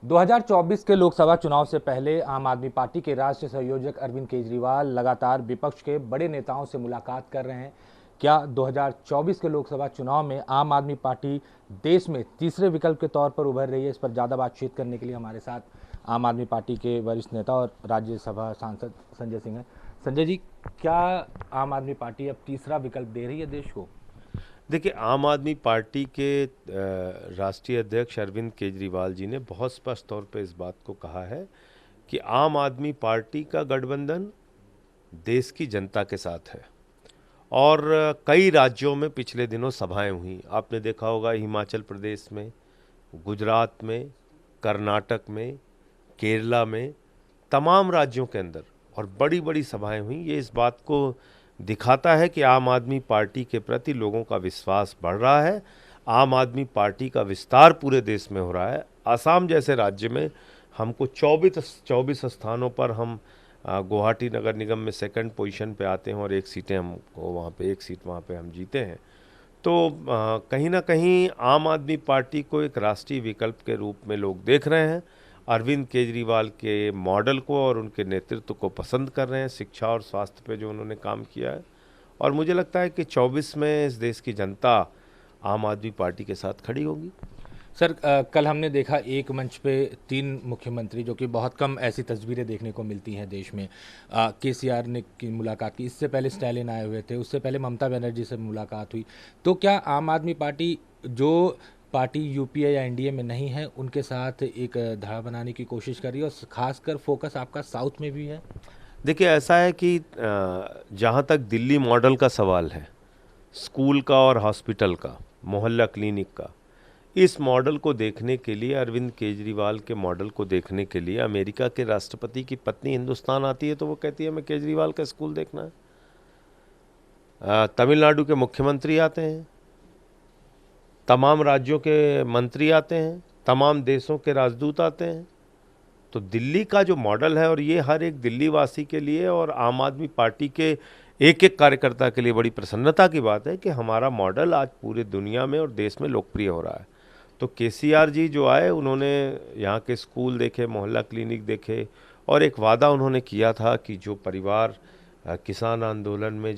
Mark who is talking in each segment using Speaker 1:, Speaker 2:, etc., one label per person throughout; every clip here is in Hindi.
Speaker 1: 2024 के लोकसभा चुनाव से पहले आम आदमी पार्टी के राष्ट्रीय संयोजक अरविंद केजरीवाल लगातार विपक्ष के बड़े नेताओं से मुलाकात कर रहे हैं। क्या 2024 के लोकसभा चुनाव में आम आदमी पार्टी देश में तीसरे विकल्प के तौर पर उभर रही है? इस पर ज़्यादा बातचीत करने के लिए हमारे साथ आम आदमी पार्टी के वरिष्ठ नेता और राज्यसभा सांसद संजय सिंह हैं। संजय जी, क्या आम आदमी पार्टी अब तीसरा विकल्प दे रही है देश को?
Speaker 2: देखिए, आम आदमी पार्टी के राष्ट्रीय अध्यक्ष अरविंद केजरीवाल जी ने बहुत स्पष्ट तौर पे इस बात को कहा है कि आम आदमी पार्टी का गठबंधन देश की जनता के साथ है। और कई राज्यों में पिछले दिनों सभाएं हुई। आपने देखा होगा हिमाचल प्रदेश में, गुजरात में, कर्नाटक में, केरला में, तमाम राज्यों के अंदर और बड़ी बड़ी सभाएं हुई। ये इस बात को दिखाता है कि आम आदमी पार्टी के प्रति लोगों का विश्वास बढ़ रहा है। आम आदमी पार्टी का विस्तार पूरे देश में हो रहा है। असम जैसे राज्य में हमको 24 स्थानों पर हम गुवाहाटी नगर निगम में सेकंड पोजीशन पे आते हैं और एक सीट वहाँ पे हम जीते हैं। तो कहीं ना कहीं आम आदमी पार्टी को एक राष्ट्रीय विकल्प के रूप में लोग देख रहे हैं। अरविंद केजरीवाल के मॉडल को और उनके नेतृत्व को पसंद कर रहे हैं, शिक्षा और स्वास्थ्य पे जो उन्होंने काम किया है। और मुझे लगता है कि 24 में इस देश की जनता आम आदमी पार्टी के साथ खड़ी होगी।
Speaker 1: सर, कल हमने देखा एक मंच पे तीन मुख्यमंत्री, जो कि बहुत कम ऐसी तस्वीरें देखने को मिलती हैं देश में। केसीआर ने की मुलाकात की, इससे पहले स्टैलिन आए हुए थे, उससे पहले ममता बनर्जी से मुलाकात हुई। तो क्या आम आदमी पार्टी, जो पार्टी यूपीए या एनडीए में नहीं है, उनके साथ एक धारा बनाने की कोशिश कर रही है? और खासकर फोकस आपका साउथ में भी है?
Speaker 2: देखिए, ऐसा है कि जहाँ तक दिल्ली मॉडल का सवाल है, स्कूल का और हॉस्पिटल का, मोहल्ला क्लिनिक का, इस मॉडल को देखने के लिए, अरविंद केजरीवाल के मॉडल को देखने के लिए अमेरिका के राष्ट्रपति की पत्नी हिंदुस्तान आती है तो वो कहती है हमें केजरीवाल का स्कूल देखना है। तमिलनाडु के मुख्यमंत्री आते हैं, तमाम राज्यों के मंत्री आते हैं, तमाम देशों के राजदूत आते हैं। तो दिल्ली का जो मॉडल है, और ये हर एक दिल्ली वासी के लिए और आम आदमी पार्टी के एक एक कार्यकर्ता के लिए बड़ी प्रसन्नता की बात है कि हमारा मॉडल आज पूरे दुनिया में और देश में लोकप्रिय हो रहा है। तो केसीआर जी जो आए, उन्होंने यहाँ के स्कूल देखे, मोहल्ला क्लिनिक देखे, और एक वादा उन्होंने किया था कि जो परिवार किसान आंदोलन में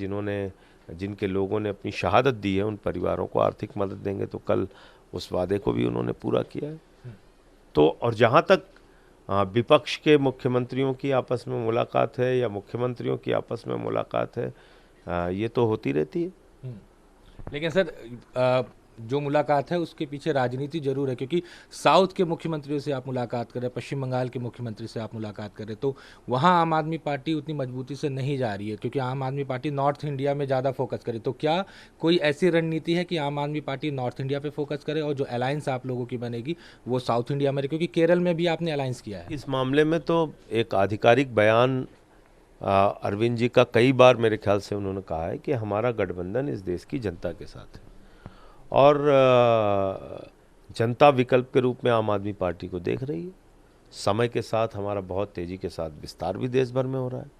Speaker 2: जिनके लोगों ने अपनी शहादत दी है, उन परिवारों को आर्थिक मदद देंगे। तो कल उस वादे को भी उन्होंने पूरा किया है। तो और जहाँ तक विपक्ष के मुख्यमंत्रियों की आपस में मुलाकात है या मुख्यमंत्रियों की आपस में मुलाकात है, ये तो होती रहती है।
Speaker 1: लेकिन सर, जो मुलाकात है उसके पीछे राजनीति जरूर है, क्योंकि साउथ के मुख्यमंत्रियों से आप मुलाकात कर रहे हैं, पश्चिम बंगाल के मुख्यमंत्री से आप मुलाकात कर रहे हैं, तो वहाँ आम आदमी पार्टी उतनी मजबूती से नहीं जा रही है, क्योंकि आम आदमी पार्टी नॉर्थ इंडिया में ज़्यादा फोकस करे। तो क्या कोई ऐसी रणनीति है कि आम आदमी पार्टी नॉर्थ इंडिया पे फोकस करे और जो अलायंस आप लोगों की बनेगी वो साउथ इंडिया में रहे? क्योंकि केरल में भी आपने अलायंस किया है।
Speaker 2: इस मामले में तो एक आधिकारिक बयान अरविंद जी का कई बार मेरे ख्याल से उन्होंने कहा है कि हमारा गठबंधन इस देश की जनता के साथ है, और जनता विकल्प के रूप में आम आदमी पार्टी को देख रही है। समय के साथ हमारा बहुत तेज़ी के साथ विस्तार भी देश भर में हो रहा है।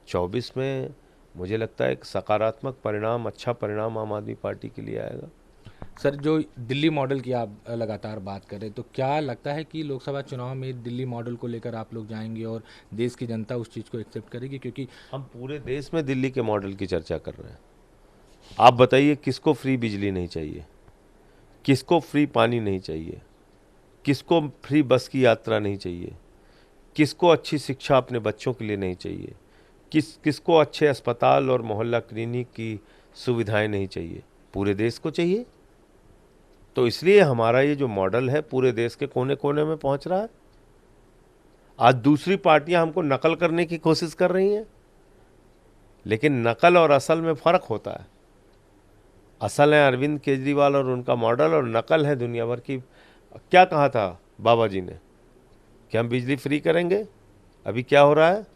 Speaker 2: 24 में मुझे लगता है एक सकारात्मक परिणाम, अच्छा परिणाम आम आदमी पार्टी के लिए आएगा।
Speaker 1: सर, जो दिल्ली मॉडल की आप लगातार बात कर रहे हैं, तो क्या लगता है कि लोकसभा चुनाव में दिल्ली मॉडल को लेकर आप लोग जाएंगे और देश की जनता उस चीज़ को एक्सेप्ट करेगी? क्योंकि
Speaker 2: हम पूरे देश में दिल्ली के मॉडल की चर्चा कर रहे हैं। आप बताइए, किसको फ्री बिजली नहीं चाहिए, किसको फ्री पानी नहीं चाहिए, किसको फ्री बस की यात्रा नहीं चाहिए, किसको अच्छी शिक्षा अपने बच्चों के लिए नहीं चाहिए, किसको अच्छे अस्पताल और मोहल्ला क्लिनिक की सुविधाएं नहीं चाहिए? पूरे देश को चाहिए। तो इसलिए हमारा ये जो मॉडल है पूरे देश के कोने कोने में पहुंच रहा है। आज दूसरी पार्टियां हमको नकल करने की कोशिश कर रही हैं, लेकिन नकल और असल में फ़र्क होता है। असल है अरविंद केजरीवाल और उनका मॉडल, और नकल है दुनिया भर की। क्या कहा था बाबा जी ने कि हम बिजली फ्री करेंगे? अभी क्या हो रहा है?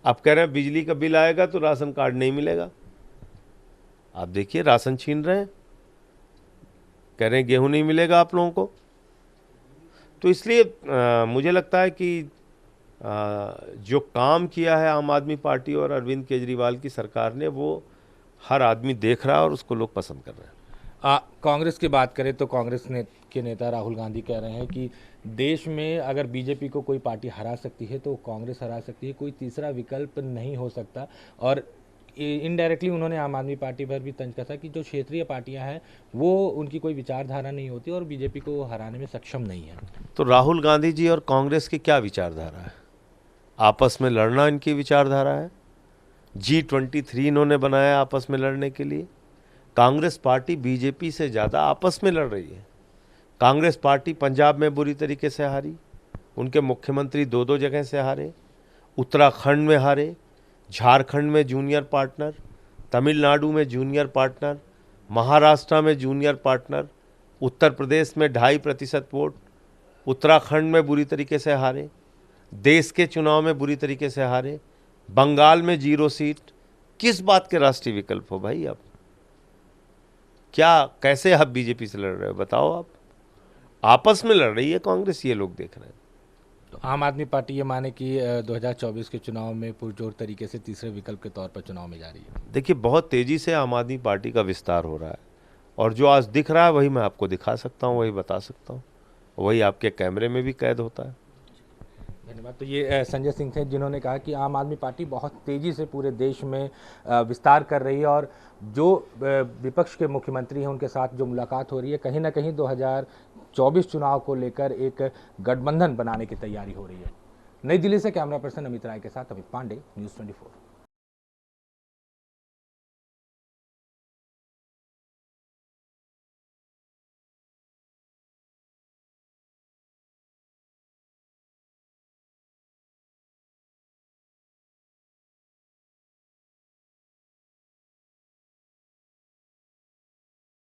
Speaker 2: आप कह रहे हैं बिजली का बिल आएगा तो राशन कार्ड नहीं मिलेगा। आप देखिए, राशन छीन रहे हैं, कह रहे हैं गेहूं नहीं मिलेगा आप लोगों को। तो इसलिए मुझे लगता है कि जो काम किया है आम आदमी पार्टी और अरविंद केजरीवाल की सरकार ने, वो हर आदमी देख रहा है और उसको लोग पसंद कर रहे हैं।
Speaker 1: कांग्रेस की बात करें तो कांग्रेस के नेता राहुल गांधी कह रहे हैं कि देश में अगर बीजेपी को कोई पार्टी हरा सकती है तो कांग्रेस हरा सकती है, कोई तीसरा विकल्प नहीं हो सकता। और इनडायरेक्टली उन्होंने आम आदमी पार्टी पर भी तंज कसा कि जो क्षेत्रीय पार्टियां हैं वो उनकी कोई विचारधारा नहीं होती और बीजेपी को हराने में सक्षम नहीं है।
Speaker 2: तो राहुल गांधी जी और कांग्रेस की क्या विचारधारा है? आपस में लड़ना इनकी विचारधारा है। G23 इन्होंने बनाया आपस में लड़ने के लिए। कांग्रेस पार्टी बीजेपी से ज़्यादा आपस में लड़ रही है। कांग्रेस पार्टी पंजाब में बुरी तरीके से हारी, उनके मुख्यमंत्री दो दो जगह से हारे, उत्तराखंड में हारे, झारखंड में जूनियर पार्टनर, तमिलनाडु में जूनियर पार्टनर, महाराष्ट्र में जूनियर पार्टनर, उत्तर प्रदेश में 2.5% वोट, उत्तराखंड में बुरी तरीके से हारे, देश के चुनाव में बुरी तरीके से हारे, बंगाल में 0 सीट। किस बात के राष्ट्रीय विकल्प हो भाई आप? क्या कैसे आप बीजेपी से लड़ रहे हो बताओ? आप आपस में लड़ रही है कांग्रेस, ये लोग देख रहे हैं।
Speaker 1: तो आम आदमी पार्टी ये माने कि 2024 के चुनाव में पुरजोर तरीके से तीसरे विकल्प के तौर पर चुनाव में जा रही है।
Speaker 2: देखिए, बहुत तेजी से आम आदमी पार्टी का विस्तार हो रहा है और जो आज दिख रहा है वही मैं आपको दिखा सकता हूँ, वही बता सकता हूँ, वही आपके कैमरे में भी कैद होता है।
Speaker 1: धन्यवाद। तो ये संजय सिंह थे जिन्होंने कहा कि आम आदमी पार्टी बहुत तेज़ी से पूरे देश में विस्तार कर रही है और जो विपक्ष के मुख्यमंत्री हैं उनके साथ जो मुलाकात हो रही है, कहीं ना कहीं 2024 चुनाव को लेकर एक गठबंधन बनाने की तैयारी हो रही है। नई दिल्ली से कैमरा पर्सन अमित राय के साथ अमित पांडे, न्यूज़ 24।